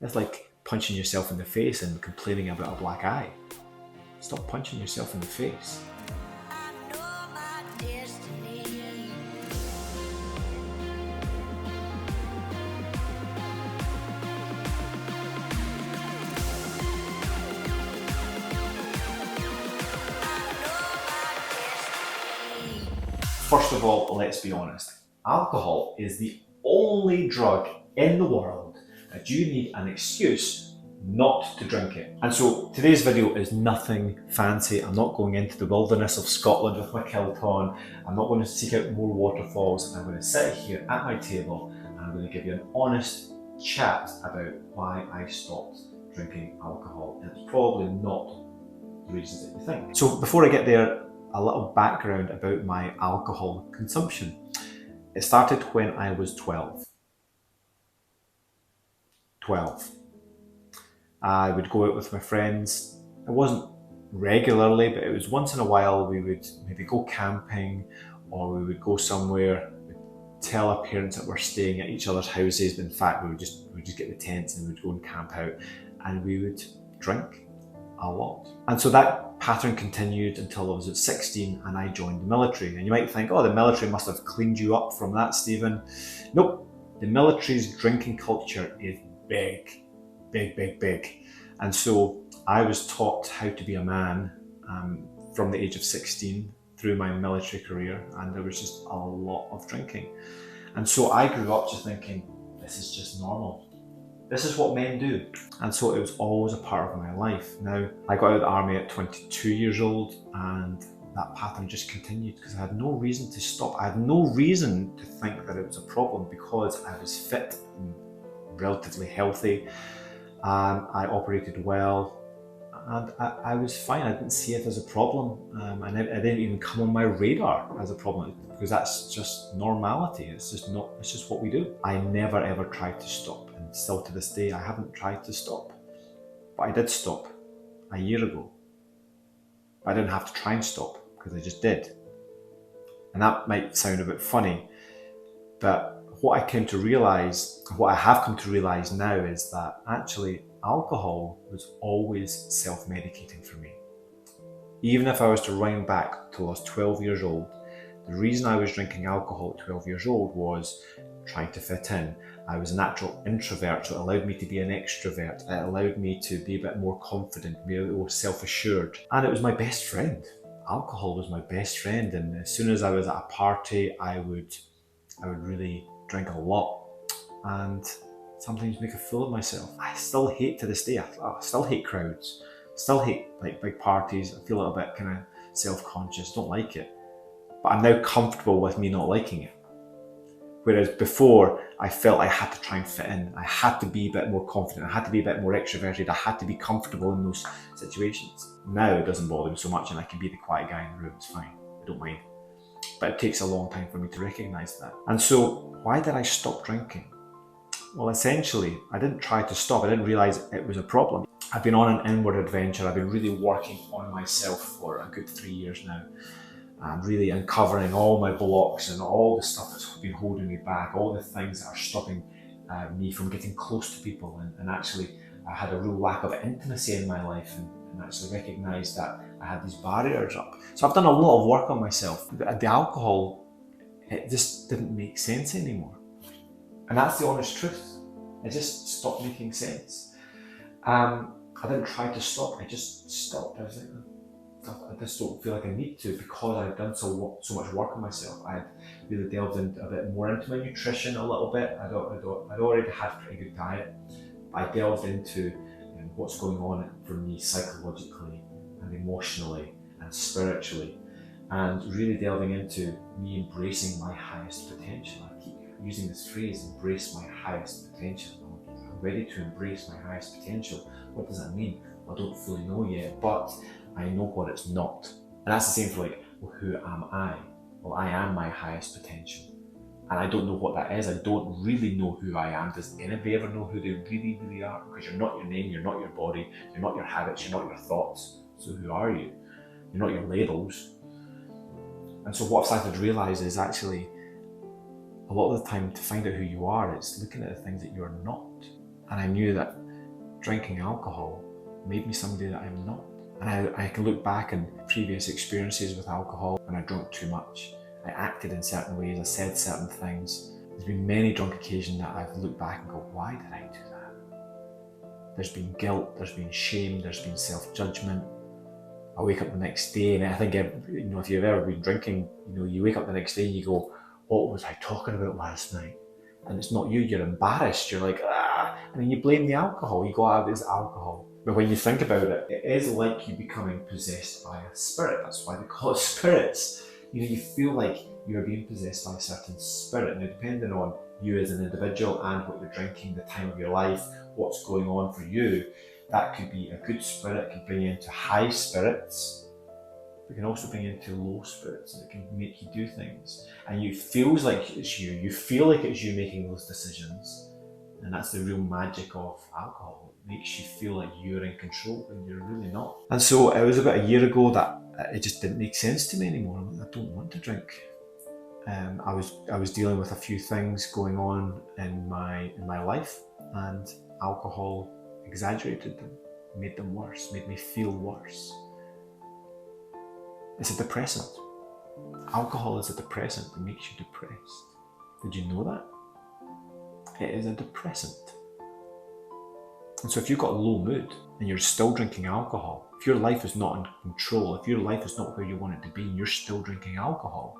It's like punching yourself in the face and complaining about a black eye. Stop punching yourself in the face. First of all, let's be honest. Alcohol is the only drug in the world that you need an excuse not to drink it. And so today's video is nothing fancy. I'm not going into the wilderness of Scotland with my kilt on. I'm not going to seek out more waterfalls. I'm going to sit here at my table and I'm going to give you an honest chat about why I stopped drinking alcohol. And it's probably not the reasons that you think. So before I get there, a little background about my alcohol consumption. It started when I was 12. I would go out with my friends. It wasn't regularly, but it was once in a while. We would maybe go camping, or we would go somewhere, we'd tell our parents that we're staying at each other's houses, but in fact we'd just get the tents and we'd go and camp out, and we would drink a lot. And so that pattern continued until I was at 16 and I joined the military. And you might think, oh, the military must have cleaned you up from that, Stephen. Nope, the military's drinking culture is big. And so I was taught how to be a man from the age of 16 through my military career, and there was just a lot of drinking. And so I grew up just thinking, this is just normal. This is what men do. And so it was always a part of my life. Now, I got out of the army at 22 years old, and that pattern just continued because I had no reason to stop. I had no reason to think that it was a problem because I was fit and relatively healthy, and I operated well, and I was fine. I didn't see it as a problem, and it didn't even come on my radar as a problem because that's just normality. It's just what we do. I never ever tried to stop, and still to this day I haven't tried to stop. But I did stop a year ago. I didn't have to try and stop because I just did. And that might sound a bit funny, but what I have come to realize now is that actually alcohol was always self-medicating for me. Even if I was to rewind back till I was 12 years old, the reason I was drinking alcohol at 12 years old was trying to fit in. I was a natural introvert, so it allowed me to be an extrovert. It allowed me to be a bit more confident, be a bit more self-assured. And it was my best friend. Alcohol was my best friend, and as soon as I was at a party, I would really drink a lot and sometimes make a fool of myself. I still hate to this day, I still hate crowds, still hate like big parties. I feel a little bit kind of self-conscious, don't like it. But I'm now comfortable with me not liking it. Whereas before, I felt I had to try and fit in. I had to be a bit more confident. I had to be a bit more extroverted. I had to be comfortable in those situations. Now it doesn't bother me so much and I can be the quiet guy in the room. It's fine. I don't mind. But it takes a long time for me to recognize that. And so why did I stop drinking? Well, essentially, I didn't try to stop. I didn't realize it was a problem. I've been on an inward adventure. I've been really working on myself for a good 3 years now. And really uncovering all my blocks and all the stuff that's been holding me back, all the things that are stopping me from getting close to people. And actually, I had a real lack of intimacy in my life and actually recognised that I had these barriers up. So I've done a lot of work on myself. The alcohol, it just didn't make sense anymore. And that's the honest truth. It just stopped making sense. I didn't try to stop, I just stopped. I was like, I just don't feel like I need to because I've done so much work on myself. I had really delved into a bit more into my nutrition a little bit. I'd already had a pretty good diet. I delved into what's going on for me psychologically and emotionally and spiritually, and really delving into me embracing my highest potential. I keep using this phrase, embrace my highest potential. I'm ready to embrace my highest potential. What does that mean? I don't fully know yet, but I know what it's not. And that's the same for well, who am I? Well, I am my highest potential. And I don't know what that is. I don't really know who I am. Does anybody ever know who they really, really are? Because you're not your name, you're not your body, you're not your habits, you're not your thoughts. So who are you? You're not your labels. And so what I've started to realise is actually a lot of the time to find out who you are, it's looking at the things that you're not. And I knew that drinking alcohol made me somebody that I'm not. And I can look back on previous experiences with alcohol when I drank too much. I acted in certain ways, I said certain things. There's been many drunk occasions that I've looked back and go, why did I do that? There's been guilt, there's been shame, there's been self-judgment. I wake up the next day, and I think, you know, if you've ever been drinking, you know, you wake up the next day and you go, what was I talking about last night? And it's not you, you're embarrassed, you're like, and then you blame the alcohol, you go, it's alcohol. But when you think about it, it is like you becoming possessed by a spirit. That's why they call it spirits. You know, you feel like you're being possessed by a certain spirit. Now, depending on you as an individual and what you're drinking, the time of your life, what's going on for you, that could be a good spirit. It can bring you into high spirits. It can also bring you into low spirits, and it can make you do things. And it feels like it's you. You feel like it's you making those decisions. And that's the real magic of alcohol. It makes you feel like you're in control when you're really not. And so it was about a year ago that it just didn't make sense to me anymore. I don't want to drink. I was dealing with a few things going on in my life, and alcohol exaggerated them, made them worse, made me feel worse. It's a depressant. Alcohol is a depressant. It makes you depressed. Did you know that? It is a depressant. And so if you've got a low mood and you're still drinking alcohol, if your life is not in control, if your life is not where you want it to be and you're still drinking alcohol,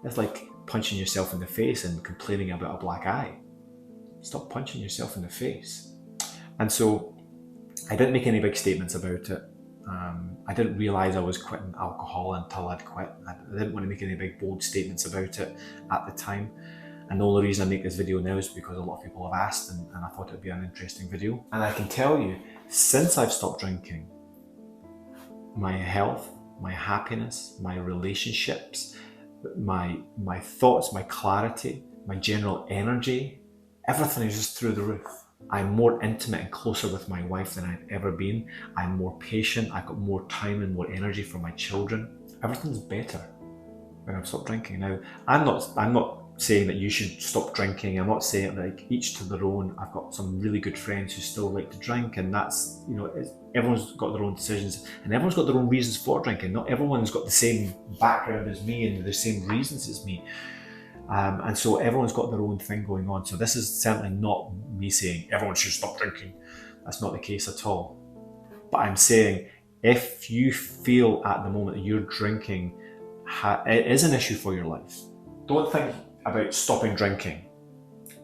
it's like punching yourself in the face and complaining about a black eye. Stop punching yourself in the face. And so I didn't make any big statements about it. I didn't realise I was quitting alcohol until I'd quit. I didn't want to make any big bold statements about it at the time. And the only reason I make this video now is because a lot of people have asked, and I thought it would be an interesting video. And I can tell you, since I've stopped drinking, my health, my happiness, my relationships, my thoughts, my clarity, my general energy, everything is just through the roof. I'm more intimate and closer with my wife than I've ever been. I'm more patient, I've got more time and more energy for my children. Everything's better when I've stopped drinking. Now, I'm not saying that you should stop drinking. I'm not saying like each to their own. I've got some really good friends who still like to drink, and that's, you know, everyone's got their own decisions and everyone's got their own reasons for drinking. Not everyone's got the same background as me and the same reasons as me. And so everyone's got their own thing going on. So this is certainly not me saying everyone should stop drinking. That's not the case at all. But I'm saying if you feel at the moment that you're drinking it is an issue for your life, don't think about stopping drinking,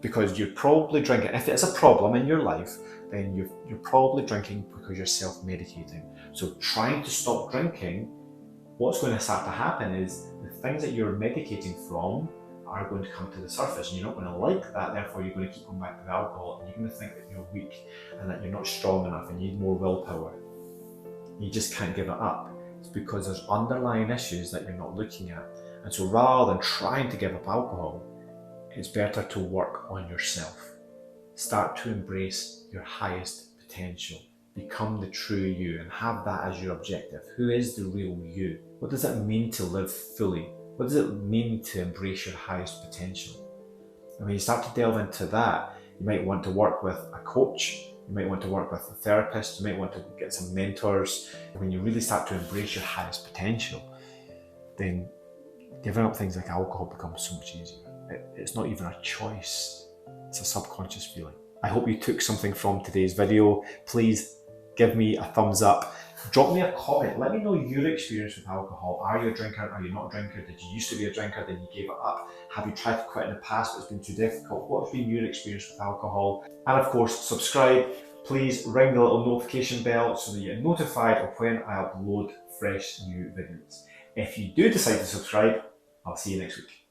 because you're probably drinking. If it's a problem in your life, then you're probably drinking because you're self-medicating. So trying to stop drinking, what's going to start to happen is the things that you're medicating from are going to come to the surface, and you're not going to like that. Therefore, you're going to keep going back to the alcohol, and you're going to think that you're weak and that you're not strong enough and you need more willpower. You just can't give it up. It's because there's underlying issues that you're not looking at. And so rather than trying to give up alcohol, it's better to work on yourself. Start to embrace your highest potential. Become the true you and have that as your objective. Who is the real you? What does it mean to live fully? What does it mean to embrace your highest potential? And when you start to delve into that, you might want to work with a coach, you might want to work with a therapist, you might want to get some mentors. When you really start to embrace your highest potential, then giving up things like alcohol becomes so much easier. It's not even a choice, it's a subconscious feeling. I hope you took something from today's video. Please give me a thumbs up. Drop me a comment. Let me know your experience with alcohol. Are you a drinker? Are you not a drinker? Did you used to be a drinker, then you gave it up? Have you tried to quit in the past but it's been too difficult? What's been your experience with alcohol? And of course, subscribe. Please ring the little notification bell so that you're notified of when I upload fresh new videos. If you do decide to subscribe, I'll see you next week.